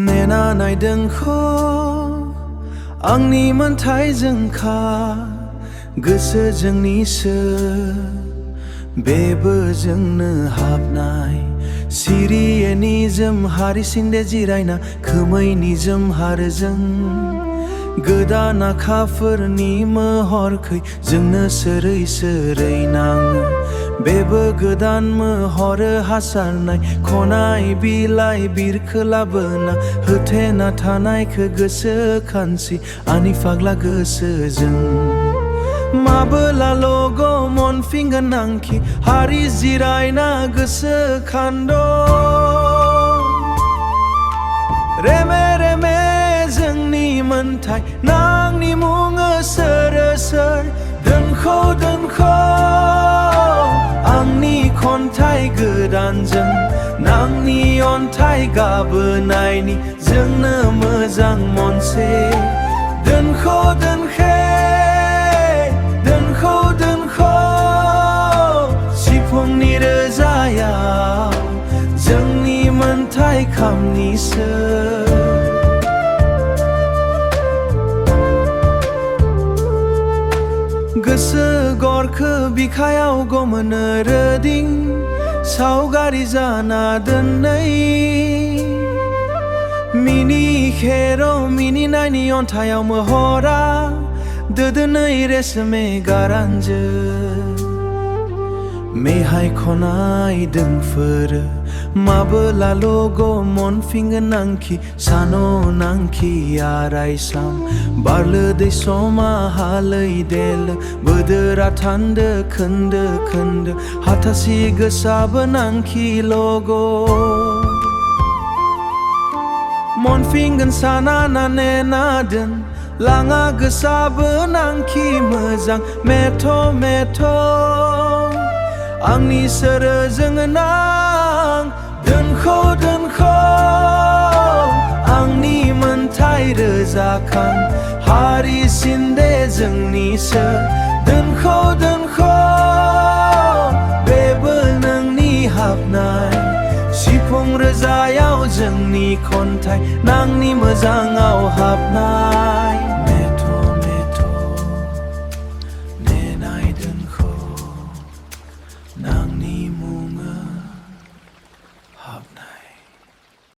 नेना नायदोंखौ आंनि मोनथायजों खा गोसो जोंनिसो बेबो जोंनो हाबनाय सिरियै निजोम हारिसिंदे जिरायना खोमै निजोम हारोजों गोदान आखाफोरनि महरखै जोंनो सोरै सोरै नाङो बेबो गोदान महर हासारनाय खनाय बिलाइ बिरखोलाबोना होथेना थानायखौ गोसोखानसै आंनि फाग्ला गोसोजों माबोलाल'ग मोनफिनगोन आंखि हारि जिरायना गोसोखान्द रेमे रेमे जोंनि मोन्थाय नांनि मुङा सोर सोर दोनखौ दोनखौ आंनि खन्थाइ गोदानजों नांनि अन्थाइ गाबोनायनि जोंनो मोजां मनसे दोनखौ दोनखे दोनखौ दोनखौ सिफुंनि रोजायाव जोंनि मोन्थाइ खामनिसो गोसो गरखो बिखायाव गमोनो रोदिं सावगारि जाना दोननै मिनि खेर' मिनिनायनि अन्थायाव महरा दोदोनै रेसमे गारानजो मेहाय खनाय दोंफोर माबोलाल'ग मोनफिनगोन आंखि सानो नांखि आरायसाम बारलो दै समा हालै देल बोदोरा थान्दो खोन्दो खोन्दो हाथासि गोसाबो नांखि लग मोनफिनगोन साना नेना दोन लाङा गोसाबो नांखि मोजां मेथ' मेथ' आंनि सोरजों नां दोनखौ दोनखौ आंनि मोन्थाइ रोजाखां हारिसिन्दे जोंनिसो दोनखौ दोनखौ बेबो नोंनि हाबनाय सिफुं रोजायाव जोंनि खन्थाइ नांनि मोजाङाव हाबनाय